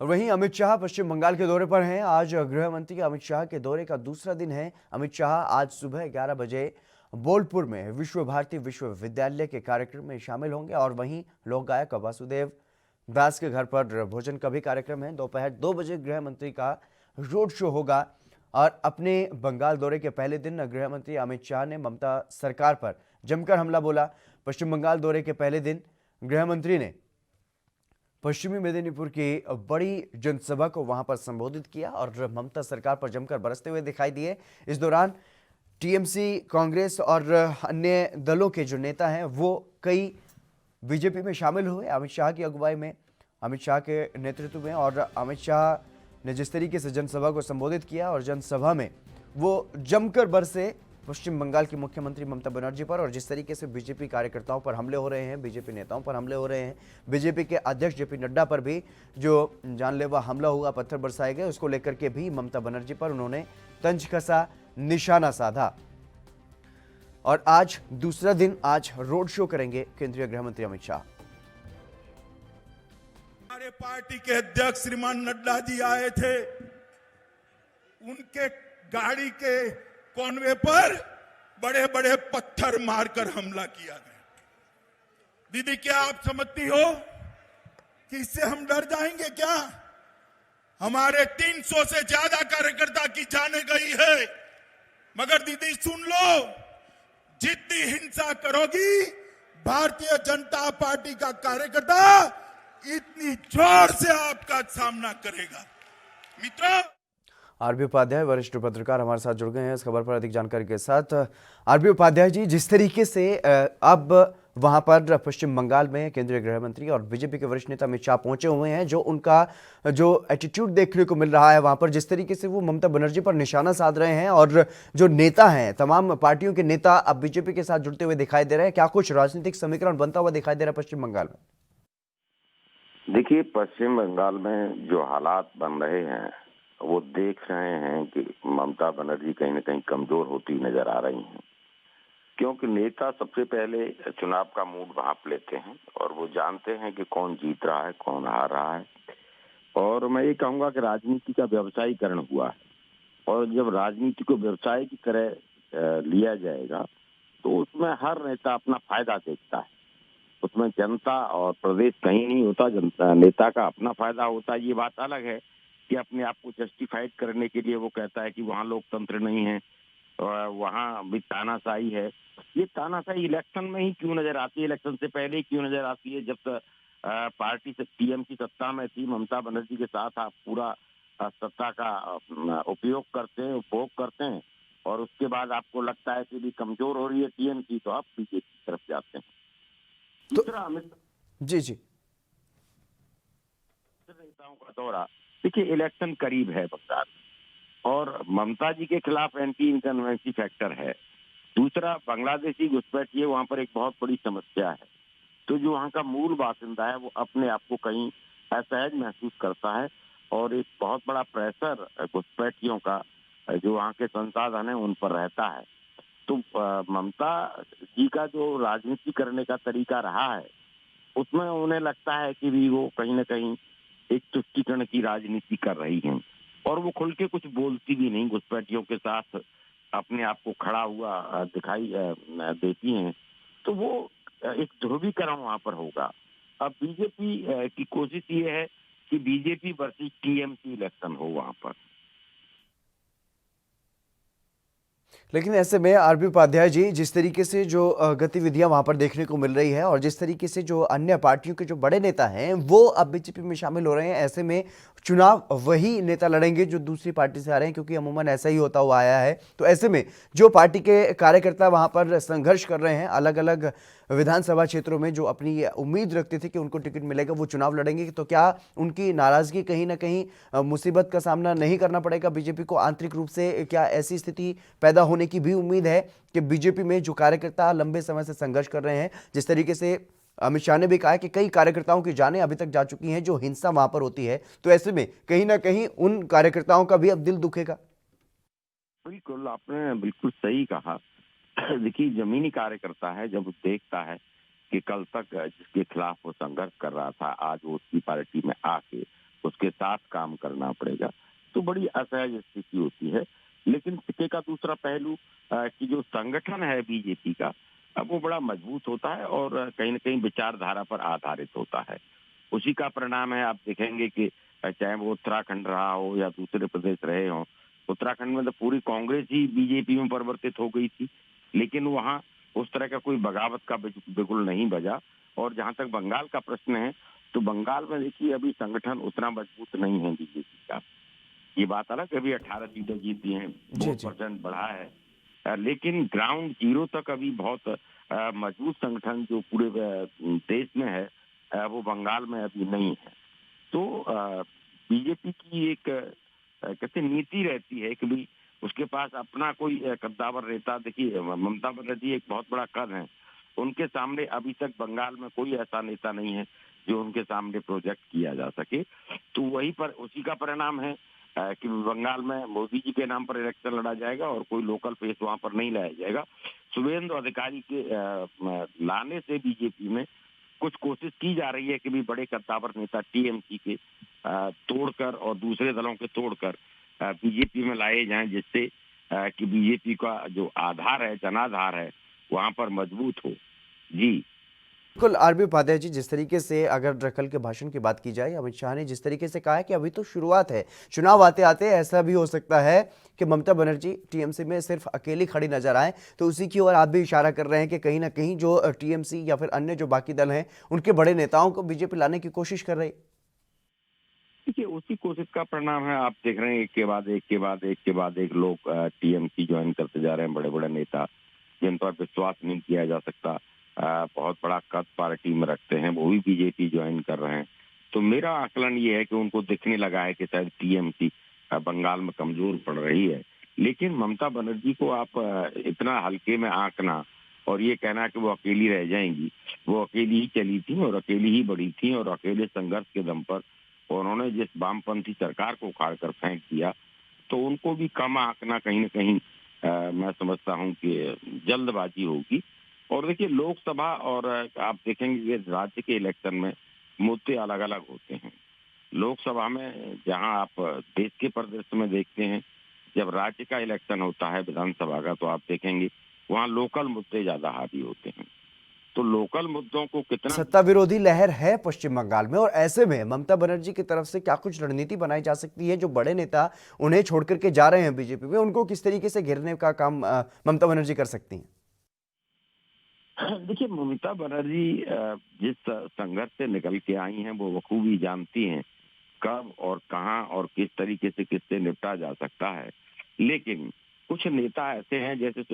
और वहीं अमित शाह पश्चिम बंगाल के दौरे पर हैं। आज गृह मंत्री अमित शाह के दौरे का दूसरा दिन है। अमित शाह आज सुबह 11 बजे बोलपुर में विश्व भारती विश्वविद्यालय के कार्यक्रम में शामिल होंगे और वहीं लोक गायक वासुदेव दास के घर पर भोजन का भी कार्यक्रम है। दोपहर 2 बजे गृह मंत्री का रोड शो होगा। और अपने बंगाल दौरे के पहले दिन गृह मंत्री अमित शाह ने ममता सरकार पर जमकर हमला बोला। पश्चिम बंगाल दौरे के पहले दिन गृह मंत्री ने पश्चिमी मेदिनीपुर की बड़ी जनसभा को वहां पर संबोधित किया और ममता सरकार पर जमकर बरसते हुए दिखाई दिए। इस दौरान टीएमसी, कांग्रेस और अन्य दलों के जो नेता हैं वो कई बीजेपी में शामिल हुए अमित शाह की अगुवाई में, अमित शाह के नेतृत्व में। और अमित शाह ने जिस तरीके से जनसभा को संबोधित किया और जनसभा में वो जमकर बरसे पश्चिम बंगाल की मुख्यमंत्री ममता बनर्जी पर, और जिस तरीके से बीजेपी कार्यकर्ताओं पर हमले हो रहे हैं, बीजेपी नेताओं पर हमले हो रहे हैं, बीजेपी के अध्यक्ष जेपी नड्डा पर भी जो जानलेवा हमला हुआ, पत्थर बरसाए गए, उसको लेकर के भी ममता बनर्जी पर उन्होंने तंज कसा, निशाना साधा। और आज दूसरा दिन, आज रोड शो करेंगे केंद्रीय गृह मंत्री अमित शाह। हमारे पार्टी के अध्यक्ष श्रीमान नड्डा जी आए थे, उनके गाड़ी के कॉनवे पर बड़े बड़े पत्थर मारकर हमला किया गया। दीदी, क्या आप समझती हो कि इससे हम डर जाएंगे क्या? हमारे 300 से ज्यादा कार्यकर्ता की जाने गई है, मगर दीदी सुन लो, जितनी हिंसा करोगी भारतीय जनता पार्टी का कार्यकर्ता इतनी जोर से आपका सामना करेगा। मित्रों, आरबी उपाध्याय वरिष्ठ पत्रकार हमारे साथ जुड़ गए हैं इस खबर पर अधिक जानकारी के साथ। आरबी उपाध्याय जी, जिस तरीके से अब वहां पर पश्चिम बंगाल में केंद्रीय गृह मंत्री और बीजेपी के वरिष्ठ नेता अमित शाह पहुंचे हुए हैं, जो उनका जो एटीट्यूड देखने को मिल रहा है वहां पर, जिस तरीके से वो ममता बनर्जी पर निशाना साध रहे हैं और जो नेता हैं, तमाम पार्टियों के नेता अब बीजेपी के साथ जुड़ते हुए दिखाई दे रहे हैं, क्या कुछ राजनीतिक समीकरण बनता हुआ दिखाई दे रहा है पश्चिम बंगाल में? देखिए, पश्चिम बंगाल में जो हालात बन रहे हैं वो देख रहे हैं कि ममता बनर्जी कहीं न कहीं कमजोर होती नजर आ रही हैं, क्योंकि नेता सबसे पहले चुनाव का मूड भांप लेते हैं और वो जानते हैं कि कौन जीत रहा है, कौन हार रहा है। और मैं ये कहूँगा कि राजनीति का व्यवसायीकरण हुआ है, और जब राजनीति को व्यवसाय की तरह लिया जाएगा तो उसमें हर नेता अपना फायदा देखता है। उसमें जनता और प्रदेश कहीं नहीं होता, जनता नेता का अपना फायदा होता है। ये बात अलग है कि अपने आप को जस्टिफाइड करने के लिए वो कहता है कि वहाँ लोकतंत्र नहीं है, वहाँ भी तानाशाही है। ये तानाशाही इलेक्शन में ही क्यों नजर आती है, इलेक्शन से पहले ही क्यों नजर आती है? जब पार्टी से पीएम की सत्ता में थी, ममता बनर्जी के साथ आप पूरा सत्ता का उपयोग करते हैं, उपभोग करते हैं, और उसके बाद आपको लगता है कि भी कमजोर हो रही है टीएम की, तो आप बीजेपी की तरफ जाते हैं। दूसरा, अमित जी जी, नेताओं का दौरा, देखिए इलेक्शन करीब है बंगाल, और ममता जी के खिलाफ एंटी इनकन्वेंसी फैक्टर है। दूसरा, बांग्लादेशी घुसपैठिए वहां पर एक बहुत बड़ी समस्या है। तो जो वहां का मूल बासिंदा है वो अपने आप को कहीं असहज महसूस करता है, और एक बहुत बड़ा प्रेशर घुसपैठियों का जो वहां के संसाधन है उन पर रहता है। तो ममता जी का जो राजनीति करने का तरीका रहा है उसमें उन्हें लगता है कि भी वो कहीं न कहीं एक तुष्टीकरण की राजनीति कर रही हैं, और वो खुल के कुछ बोलती भी नहीं, घुसपैठियों के साथ अपने आप को खड़ा हुआ दिखाई देती हैं। तो वो एक ध्रुवीकरण वहां पर होगा। अब बीजेपी की कोशिश ये है कि बीजेपी वर्सेस टीएमसी इलेक्शन हो वहां पर। लेकिन ऐसे में आरबी उपाध्याय जी, जिस तरीके से जो गतिविधियां वहां पर देखने को मिल रही है और जिस तरीके से जो अन्य पार्टियों के जो बड़े नेता हैं वो अब बीजेपी में शामिल हो रहे हैं, ऐसे में चुनाव वही नेता लड़ेंगे जो दूसरी पार्टी से आ रहे हैं, क्योंकि अमूमन ऐसा ही होता हुआ आया है। तो ऐसे में जो पार्टी के कार्यकर्ता वहां पर संघर्ष कर रहे हैं अलग अलग विधानसभा क्षेत्रों में, जो अपनी उम्मीद रखते थे कि उनको टिकट मिलेगा, वो चुनाव लड़ेंगे, तो क्या उनकी नाराजगी कहीं ना कहीं मुसीबत का सामना नहीं करना पड़ेगा बीजेपी को आंतरिक रूप से? क्या ऐसी स्थिति पैदा होने की भी उम्मीद है कि बीजेपी में जो कार्यकर्ता लंबे समय से संघर्ष कर रहे हैं, जिस तरीके से अमित शाह ने भी कहा कि कई कार्यकर्ताओं की जानें अभी तक जा चुकी हैं जो हिंसा वहां पर होती है, तो ऐसे में कहीं ना कहीं उन कार्यकर्ताओं का भी अब दिल दुखेगा? बिल्कुल, आपने बिल्कुल सही कहा। देखिए, जमीनी कार्यकर्ता है, जब देखता है कि कल तक जिसके खिलाफ वो संघर्ष कर रहा था आज वो उसकी पार्टी में आके उसके साथ काम करना पड़ेगा। तो बड़ी असहज स्थिति होती है। लेकिन सिक्के का दूसरा पहलू कि जो संगठन है बीजेपी का, अब वो बड़ा मजबूत होता है और कहीं न कहीं विचारधारा पर आधारित होता है। उसी का परिणाम है, आप देखेंगे कि चाहे वो उत्तराखंड रहा हो या दूसरे प्रदेश रहे हों, उत्तराखंड में तो पूरी कांग्रेस ही बीजेपी में परिवर्तित हो गई थी, लेकिन वहाँ उस तरह का कोई बगावत का बिगुल नहीं बजा। और जहाँ तक बंगाल का प्रश्न है, तो बंगाल में देखिए अभी संगठन उतना मजबूत नहीं है बीजेपी का। ये बात अलग, अभी 18 सीटें जीती हैं, जी वोट जी। परसेंट बढ़ा है। लेकिन ग्राउंड जीरो तक अभी बहुत मजबूत संगठन जो पूरे देश में है, वो बंगाल में अभी नहीं है। तो बीजेपी की एक कहते नीति रहती है कि भाई उसके पास अपना कोई कद्दावर नेता, देखिए ममता बनर्जी एक बहुत बड़ा कद है, उनके सामने अभी तक बंगाल में कोई ऐसा नेता नहीं है जो उनके सामने प्रोजेक्ट किया जा सके। तो वही पर उसी का परिणाम है कि बंगाल में मोदी जी के नाम पर इलेक्शन लड़ा जाएगा और कोई लोकल फेस वहां पर नहीं लाया जाएगा। शुभेंदु अधिकारी के लाने से बीजेपी में कुछ कोशिश की जा रही है कि भी बड़े कद्दावर नेता टीएमसी के तोड़कर और दूसरे दलों के तोड़कर बीजेपी में लाए जाएं, जिससे कि बीजेपी का जो आधार है, जनाधार है, वहां पर मजबूत हो। जी बिल्कुल आरबी उपाध्याय जी, जिस तरीके से अगर कल के भाषण की बात की जाए, अमित शाह ने जिस तरीके से कहा है कि अभी तो शुरुआत है, चुनाव आते आते ऐसा भी हो सकता है कि ममता बनर्जी टीएमसी में सिर्फ अकेली खड़ी नजर आए, तो उसी की ओर आप भी इशारा कर रहे हैं कि कहीं ना कहीं जो टीएमसी या फिर अन्य जो बाकी दल हैं, उनके बड़े नेताओं को बीजेपी लाने की कोशिश कर रही है। देखिए, उसी कोशिश का परिणाम है, आप देख रहे हैं एक के बाद एक के बाद एक के बाद एक लोग टीएमसी ज्वाइन करते जा रहे हैं, बड़े बड़े नेता जिन पर विश्वास नहीं किया जा सकता, बहुत बड़ा कद पार्टी में रखते हैं, वो भी बीजेपी ज्वाइन कर रहे हैं। तो मेरा आकलन ये है कि उनको दिखने लगा है कि शायद टीएमसी बंगाल में कमजोर पड़ रही है। लेकिन ममता बनर्जी को आप इतना हल्के में आंकना और ये कहना कि वो अकेली रह जाएंगी, वो अकेली ही चली थी और अकेली ही बढ़ी थी और अकेले संघर्ष के दम पर उन्होंने जिस वामपंथी सरकार को उखाड़ कर फेंक दिया, तो उनको भी कम आंकना कहीं न कहीं मैं समझता हूं कि जल्दबाजी होगी। और देखिए, लोकसभा और आप देखेंगे कि राज्य के इलेक्शन में मुद्दे अलग-अलग होते हैं। लोकसभा में जहां आप देश के परिदृश्य में देखते हैं, जब राज्य का इलेक्शन होता है विधानसभा का, तो आप देखेंगे वहां लोकल मुद्दे ज्यादा हावी होते हैं। तो लोकल मुद्दों को कितना सत्ता विरोधी लहर है पश्चिम बंगाल में, और ऐसे में ममता बनर्जी की तरफ से क्या कुछ रणनीति बनाई जा सकती है? जो बड़े नेता उन्हें छोड़ करके जा रहे हैं बीजेपी में, उनको किस तरीके से घेरने का काम ममता बनर्जी कर सकती हैं? देखिए, ममता बनर्जी जिस संघर्ष से निकल के आई हैं, वो बखूबी जानती हैं कब और कहां और किस तरीके से किससे निपटा जा सकता है। लेकिन कुछ नेता ऐसे हैं जैसे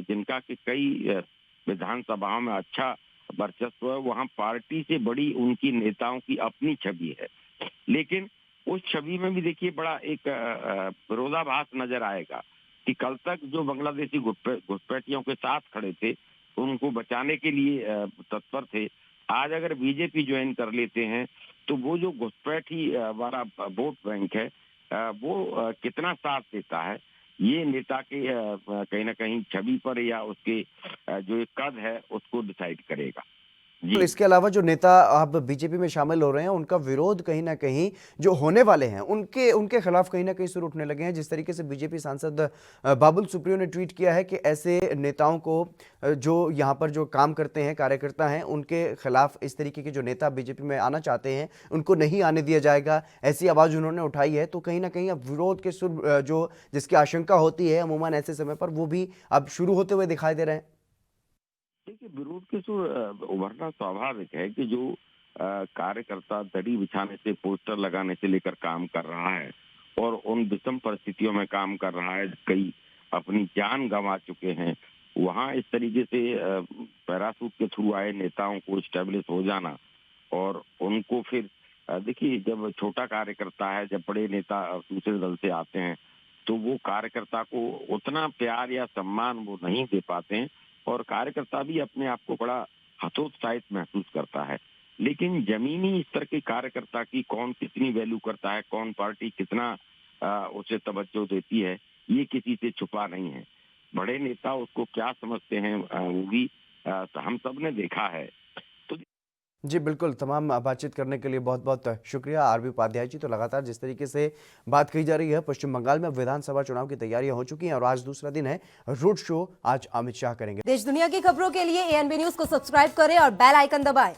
जिनका कि कई विधानसभाओं में अच्छा वर्चस्व है, वहां पार्टी से बड़ी उनकी नेताओं की अपनी छवि है। लेकिन उस छवि में भी देखिए बड़ा एक विरोधाभास नजर आएगा कि कल तक जो बांग्लादेशी घुसपैठियों के साथ खड़े थे, उनको बचाने के लिए तत्पर थे, आज अगर बीजेपी ज्वाइन कर लेते हैं, तो वो जो घुसपैठी वाला वोट बैंक है, वो कितना साथ देता है, ये नेता के कहीं ना कहीं छवि पर या उसके जो एक कद है उसको डिसाइड करेगा। और जी इसके अलावा जो नेता अब बीजेपी में शामिल हो रहे हैं, उनका विरोध कहीं ना कहीं जो होने वाले हैं उनके उनके खिलाफ कहीं ना कहीं सुर उठने लगे हैं। जिस तरीके से बीजेपी सांसद बाबुल सुप्रियो ने ट्वीट किया है कि ऐसे नेताओं को जो यहाँ पर जो काम करते हैं, कार्यकर्ता हैं, उनके खिलाफ इस तरीके के जो नेता बीजेपी में आना चाहते हैं, उनको नहीं आने दिया जाएगा, ऐसी आवाज उन्होंने उठाई है। तो कहीं ना कहीं अब विरोध के सुर जो जिसकी आशंका होती है अमूमन ऐसे समय पर, वो भी अब शुरू होते हुए दिखाई दे रहे हैं। देखिए, विरोध के सुर उभरना स्वाभाविक है कि जो कार्यकर्ता दरी बिछाने से, पोस्टर लगाने से लेकर काम कर रहा है और उन विषम परिस्थितियों में काम कर रहा है, कई अपनी जान गंवा चुके हैं, वहां इस तरीके से पैरासूट के थ्रू आए नेताओं को स्टेब्लिश हो जाना और उनको फिर देखिए, जब छोटा कार्यकर्ता है, जब बड़े नेता दूसरे दल से आते हैं, तो वो कार्यकर्ता को उतना प्यार या सम्मान वो नहीं दे पाते हैं और कार्यकर्ता भी अपने आप को बड़ा हतोत्साहित महसूस करता है। लेकिन जमीनी स्तर के कार्यकर्ता की कौन कितनी वैल्यू करता है, कौन पार्टी कितना उसे तवज्जो देती है, ये किसी से छुपा नहीं है। बड़े नेता उसको क्या समझते हैं, वो भी हम सब ने देखा है। तो जी बिल्कुल, तमाम बातचीत करने के लिए बहुत-बहुत शुक्रिया आरबी उपाध्याय जी। तो लगातार जिस तरीके से बात कही जा रही है, पश्चिम बंगाल में विधानसभा चुनाव की तैयारियां हो चुकी हैं और आज दूसरा दिन है। रोड शो आज अमित शाह करेंगे। देश दुनिया की खबरों के लिए ANB न्यूज को सब्सक्राइब करें और बेल आइकन दबाएं।